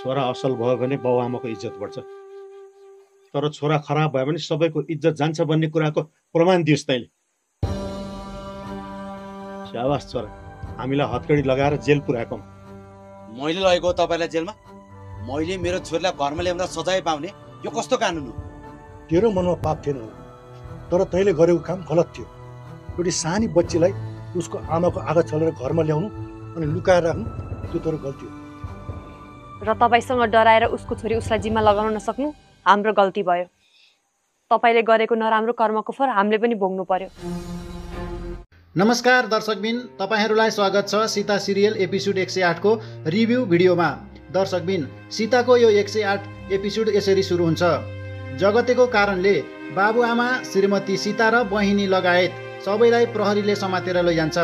छोरा असल भयो भने बाउआमाको इज्जत बढ्छ, तर छोरा खराब भयो भने सबैको इज्जत जान्छ भन्ने कुराको प्रमाण दियोस् तैँले। शाबास छोरा, हामीलाई हतकडी लगाएर जेल पुर्याएको। मैले लगेको हो तपाईँलाई जेलमा? मैले मेरो छोरीलाई घरमा ल्याउँदा सजाय पाउने यो कस्तो कानुन हो? तेरो मनमा पाप थिएन तर तैँले गरेको काम गलत थियो। एउटी सानी बच्चीलाई उसको आमाको आगो छलेर घरमा ल्याउनु अनि लुकाएर राख्नु त्यो तोरो गल्ती हो। र तपाईसँग डराएर उसको छोरी उसलाई जिम्मा लगाउन नसक्नु हाम्रो गल्ती भयो। तपाईले गरेको नराम्रो कर्मको फल हामीले पनि भोग्नु पर्यो। नमस्कार दर्शकबिन, तपाईहरूलाई स्वागत छ सीता सिरियल एपिसोड 108 को रिभ्यू भिडियोमा। दर्शकबिन, सीताको यो 108 एपिसोड यसरी सुरु हुन्छ। जगतेको कारणले बाबुआमा श्रीमती सीता र बहिनी लगायत सबैलाई प्रहरीले समातेर लैजान्छ।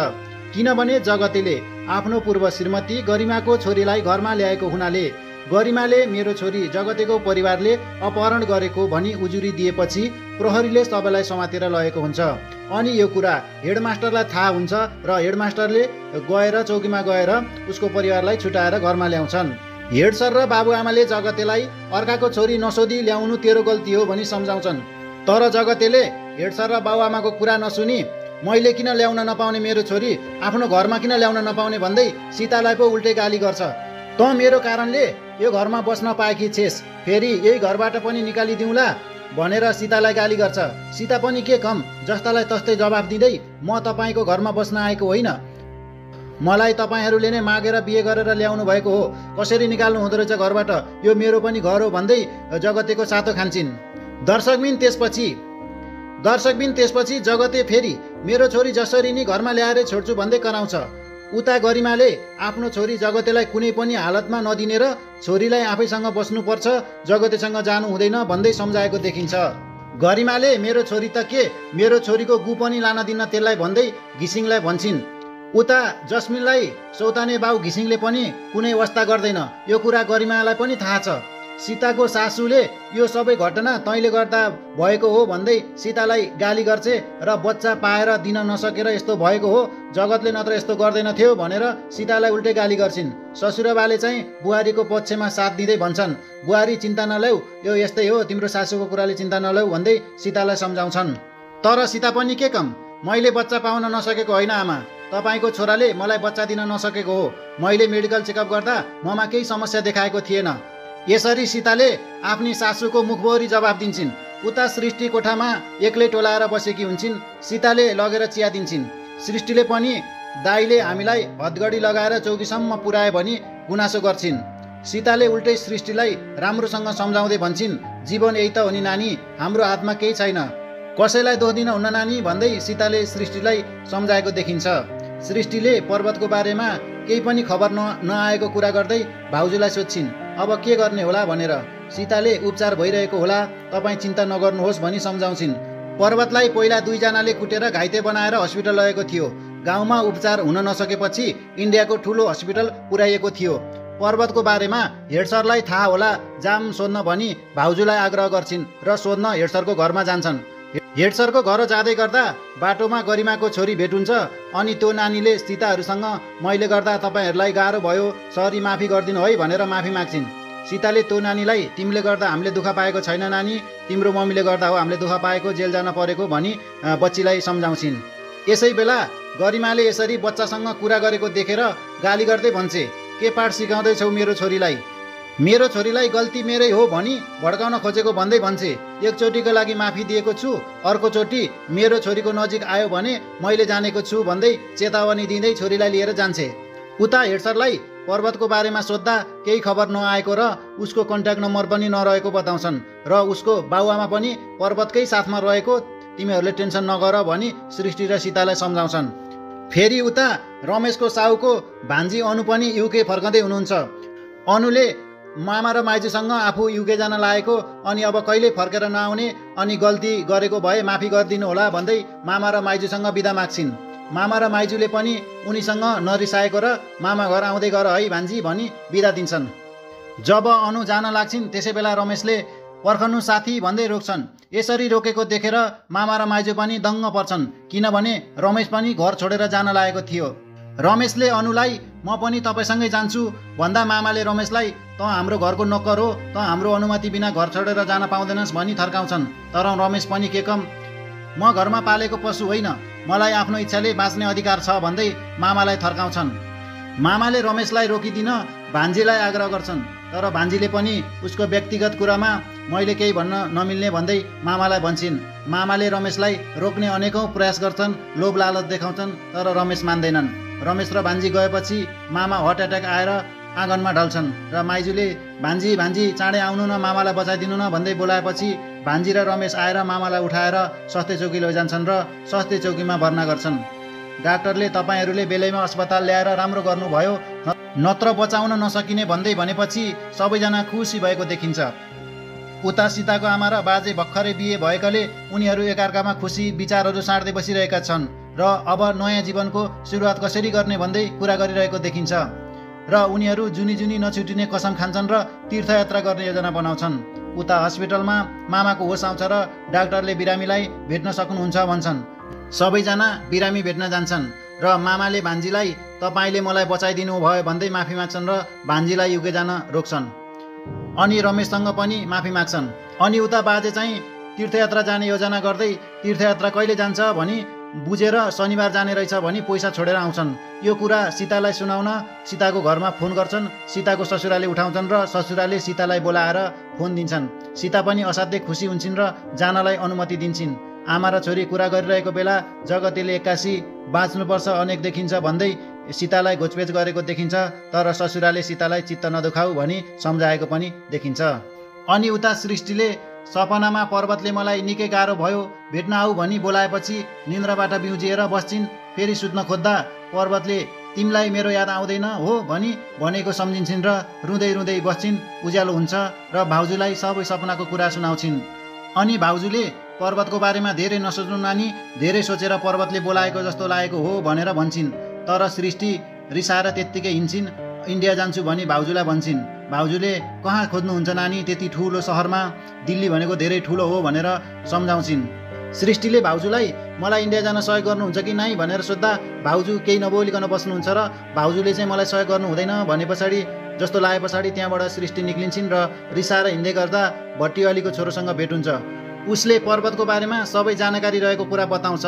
किनभने जगतेले आफ्नो पूर्व श्रीमती गरिमाको छोरीलाई घरमा ल्याएको हुनाले गरिमाले मेरो छोरी जगतेको परिवारले अपहरण गरेको भनी उजुरी दिएपछि प्रहरीले सबैलाई समातेर लगेको हुन्छ। अनि यो कुरा हेडमास्टरलाई थाहा हुन्छ र हेडमास्टरले गएर चौकीमा गएर उसको परिवारलाई छुटाएर घरमा ल्याउँछन्। हेड सर र बाबुआमाले जगतेलाई अर्काको छोरी नसोधी ल्याउनु तेरो गल्ती हो भनी सम्झाउँछन्। तर जगतेले हेड सर र बाबुआमाको कुरा नसुनी मैले किन ल्याउन नपाउने मेरो छोरी आफ्नो घरमा किन ल्याउन नपाउने भन्दै सीतालाई पो उल्टै गाली गर्छ। त मेरो कारणले यो घरमा बस्न पाएकी छेस, फेरि यही घरबाट पनि निकालिदिउँला भनेर सीतालाई गाली गर्छ। सीता पनि के कम, जस्तालाई तस्तै जवाफ दिँदै म तपाईँको घरमा बस्न आएको होइन, मलाई तपाईँहरूले नै मागेर बिहे गरेर ल्याउनु भएको हो, कसरी निकाल्नु हुँदो रहेछ घरबाट, यो मेरो पनि घर हो भन्दै जगतेको सातो खान्छिन्। दर्शकबिन त्यसपछि जगते फेरि मेरो छोरी जसरी नि घरमा ल्याएर छोड्छु भन्दै कराउँछ। उता गरिमाले आफ्नो छोरी जगतेलाई कुनै पनि हालतमा नदिने र छोरीलाई आफैसँग बस्नुपर्छ, जगतेसँग जानु हुँदैन भन्दै सम्झाएको देखिन्छ। गरिमाले मेरो छोरी त के, मेरो छोरीको गु पनि लान दिन्न त्यसलाई भन्दै घिसिङलाई भन्छन्। उता जस्मिनलाई सौताने बाउ घिसिङले पनि कुनै वास्ता गर्दैन, यो कुरा गरिमालाई पनि थाहा छ। सीताको सासूले यो सबै घटना तैँले गर्दा भएको हो भन्दै सीतालाई गाली गर्छे र बच्चा पाएर दिन नसकेर यस्तो भएको हो, जगतले नत्र यस्तो गर्दैन थियो भनेर सीतालाई उल्टै गाली गर्छिन्। ससुराबाले चाहिँ बुहारीको पक्षमा साथ दिँदै भन्छन्, बुहारी चिन्ता नल्याउ, यो यस्तै हो, तिम्रो सासूको कुराले चिन्ता नल्याउ भन्दै सीतालाई सम्झाउँछन्। तर सीता पनि के कम, मैले बच्चा पाउन नसकेको होइन आमा, तपाईँको छोराले मलाई बच्चा दिन नसकेको हो, मैले मेडिकल चेकअप गर्दा ममा केही समस्या देखाएको थिएन। यसरी सीताले आफ्नी सासूको मुखभरि जवाफ दिन्छन्। उता सृष्टि कोठामा एक्लै टोलाएर बसेकी हुन्छन्। सीताले लगेर चिया दिन्छन्। सृष्टिले पनि दाइले हामीलाई हदगडी लगाएर चौकीसम्म पुर्याए भनी गुनासो गर्छिन्। सीताले उल्टै सृष्टिलाई राम्रोसँग सम्झाउँदै भन्छन्, जीवन यही त हो नि नानी, हाम्रो हातमा केही छैन, कसैलाई दोष दिन हुन्न नानी भन्दै सीताले सृष्टिलाई सम्झाएको देखिन्छ। सृष्टिले पर्वतको बारेमा केही पनि खबर नआएको कुरा गर्दै भाउजूलाई सोध्छिन्, अब के गर्ने होला भनेर। सीताले उपचार भइरहेको होला, तपाईँ चिन्ता नगर्नुहोस् भनी सम्झाउँछिन्। पर्वतलाई पहिला 2 जनाले कुटेर घाइते बनाएर हस्पिटल लगेको थियो। गाउँमा उपचार हुन नसकेपछि इन्डियाको ठुलो हस्पिटल पुर्याइएको थियो। पर्वतको बारेमा हेड सरलाई थाहा होला, जाम सोध्न भनी भाउजूलाई आग्रह गर्छिन् र सोध्न हेड सरको घरमा जान्छन्। हेड सरको घर जाँदै गर्दा बाटोमा गरिमाको छोरी भेटुन्छ। अनि त्यो नानीले सीताहरूसँग मैले गर्दा तपाईँहरूलाई गाह्रो भयो, सरी माफी गरिदिनु है भनेर माफी माग्छिन्। सीताले त्यो नानीलाई तिमीले गर्दा हामीले दुःख पाएको छैन नानी, तिम्रो मम्मीले गर्दा हो हामीले दुःख पाएको, जेल जान परेको भनी बच्चीलाई सम्झाउँछिन्। यसै बेला गरिमाले यसरी बच्चासँग कुरा गरेको देखेर गाली गर्दै भन्छे, के पाठ सिकाउँदैछौ मेरो छोरीलाई, मेरो छोरीलाई गल्ती मेरै हो भनी भड्काउन खोजेको भन्दै भन्छे। एकचोटिको लागि माफी दिएको छु, अर्कोचोटि मेरो छोरीको नजिक आयो भने मैले जानेको छु भन्दै चेतावनी दिँदै छोरीलाई लिएर जान्छे। उता हेड सरलाई पर्वतको बारेमा सोद्धा केही खबर नआएको र उसको कन्ट्याक्ट नम्बर पनि नरहेको बताउँछन् र उसको बाउआमा पनि पर्वतकै साथमा रहेको, तिमीहरूले टेन्सन नगर भनी सृष्टि र सीतालाई सम्झाउँछन्। फेरि उता रमेशको साउको भान्जी अनु पनि युके फर्कँदै हुनुहुन्छ। अनुले मामा र माइजूसँग आफू युके जान लागेको, अनि अब कहिले फर्केर नआउने, अनि गल्ती गरेको भए माफी गरिदिनु होला भन्दै मामा र माइजूसँग बिदा माग्छिन्। मामा र माइजूले पनि उनीसँग नरिसाएको र मामा घर आउँदै गर है भान्जी भनी बिदा दिन्छन्। जब अनु जान लाग्छिन् त्यसै बेला रमेशले पर्खनु साथी भन्दै रोक्छन्। यसरी रोकेको देखेर मामा र माइजू पनि दङ्ग पर्छन्, किनभने रमेश पनि घर छोडेर जान लागेको थियो। रमेशले अनुलाई म पनि तपाईँसँगै जान्छु भन्दा मामाले रमेशलाई त हाम्रो घरको नोकर हो, त हाम्रो अनुमति बिना घर छोडेर जान पाउँदैनस् भनी थर्काउँछन्। तर रमेश पनि के कम, म घरमा पालेको पशु होइन, मलाई आफ्नो इच्छाले बाँच्ने अधिकार छ भन्दै मामालाई थर्काउँछन्। मामाले रमेशलाई रोकिदिन भान्जीलाई आग्रह गर्छन्, तर भान्जीले पनि उसको व्यक्तिगत कुरामा मैले केही भन्न नमिल्ने भन्दै मामालाई भन्छन्। मामाले रमेशलाई रोक्ने अनेकौँ प्रयास गर्छन्, लोभ लालच देखाउँछन्, तर रमेश मान्दैनन्। रमेश र भान्जी गएपछि मामा हार्ट एट्याक आएर आँगनमा ढल्छन् र माइजूले भान्जी भान्जी चाँडै आउनु न, मामालाई बचाइदिनु न भन्दै बोलाएपछि भान्जी र रमेश आएर मामालाई उठाएर स्वास्थ्य चौकी लैजान्छन् र स्वास्थ्य चौकीमा भर्ना गर्छन्। डाक्टरले तपाईँहरूले बेलैमा अस्पताल ल्याएर राम्रो गर्नुभयो, नत्र बचाउन नसकिने भन्दै भनेपछि सबैजना खुसी भएको देखिन्छ। उता सीताको आमा र बाजे भर्खरै बिहे भएकाले उनीहरू एकअर्कामा खुसी विचारहरू साँड्दै बसिरहेका छन् र अब नयाँ जीवनको सुरुवात कसरी गर्ने भन्दै कुरा गरिरहेको देखिन्छ र उनीहरू जुनी जुनी नछुटिने कसम खान्छन् र तीर्थयात्रा गर्ने योजना बनाउँछन्। उता हस्पिटलमा मामाको होस आउँछ र डाक्टरले बिरामीलाई भेट्न सक्नुहुन्छ भन्छन्। सबैजना बिरामी भेट्न जान्छन् र मामाले भान्जीलाई तपाईँले मलाई बचाइदिनु भयो भन्दै माफी माग्छन् र भान्जीलाई युके जान रोक्छन्। अनि रमेशसँग पनि माफी माग्छन्। अनि उता बाजे चाहिँ तीर्थयात्रा जाने योजना गर्दै तीर्थयात्रा कहिले जान्छ भनी बुझेर शनिबार जाने रहेछ भनी पैसा छोडेर आउँछन्। यो कुरा सीतालाई सुनाउन सीताको घरमा फोन गर्छन्। सीताको ससुराले उठाउँछन् र ससुराले सीतालाई बोलाएर फोन दिन्छन्। सीता पनि असाध्यै खुसी हुन्छन् र जानलाई अनुमति दिन्छन्। आमा र छोरी कुरा गरिरहेको बेला जगतेले एक्कासी बाँच्नुपर्छ अनेक देखिन्छ भन्दै सीतालाई घोचपेच गरेको देखिन्छ, तर ससुराले सीतालाई चित्त नदुखाऊ भनी सम्झाएको पनि देखिन्छ। अनि उता सृष्टिले सपनामा पर्वतले मलाई निकै गाह्रो भयो भेट्न आऊ भनी बोलाएपछि निन्द्राबाट बिउजिएर बस्छिन्। फेरि सुत्न खोज्दा पर्वतले तिमीलाई मेरो याद आउँदैन हो भनी भनेको सम्झिन्छन् र रुँदै रुँदै बस्छिन्। उज्यालो हुन्छ र भाउजूलाई सबै सपनाको कुरा सुनाउँछिन्। अनि भाउजूले पर्वतको बारेमा धेरै नसोच्नु नानी, धेरै सोचेर पर्वतले बोलाएको जस्तो लागेको हो भनेर भन्छन्। तर सृष्टि रिसाएर त्यत्तिकै हिँड्छिन्। इन्डिया जान्छु भनी भाउजूलाई भन्छन्। भाउजूले कहाँ खोज्नुहुन्छ नानी, त्यति ठुलो सहरमा, दिल्ली भनेको धेरै ठुलो हो भनेर सम्झाउँछिन्। सृष्टिले भाउजूलाई मलाई इन्डिया जान सहयोग गर्नुहुन्छ कि नै भनेर सोद्धा भाउजू केही नबोलिकन बस्नुहुन्छ र भाउजूले चाहिँ मलाई सहयोग गर्नु हुँदैन भने पछाडि जस्तो लाए पछाडि त्यहाँबाट सृष्टि निक्लिन्छन् र रिसाएर हिँड्दै गर्दा भट्टिअलीको छोरोसँग भेट हुन्छ। उसले पर्वतको बारेमा सबै जानकारी रहेको कुरा बताउँछ।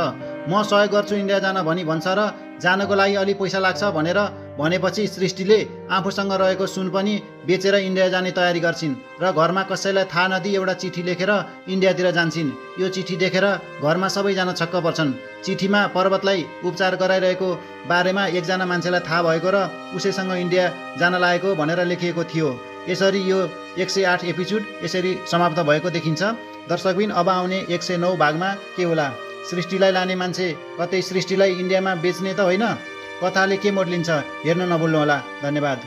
म सहयोग गर्छु इन्डिया जान भनी भन्छ र जानको लागि अलि पैसा लाग्छ भनेर भनेपछि सृष्टिले आफूसँग रहेको सुन पनि बेचेर इन्डिया जाने तयारी गर्छिन् र घरमा कसैलाई थाहा नदिई एउटा चिठी लेखेर इन्डियातिर जान्छन्। यो चिठी देखेर घरमा सबैजना छक्क पर्छन्। चिठीमा पर्वतलाई उपचार गराइरहेको बारेमा एकजना मान्छेलाई थाहा भएको र उसैसँग इन्डिया जान लागेको भनेर लेखिएको थियो। यसरी यो 108 एपिसोड यसरी समाप्त भएको देखिन्छ। दर्शकबिन अब आउने 109 भागमा के होला? सृष्टिलाई लाने मान्छे कतै सृष्टिलाई इन्डियामा बेच्ने त होइन? कथाले के मोड लिन्छ हेर्न नभुल्नुहोला। धन्यवाद।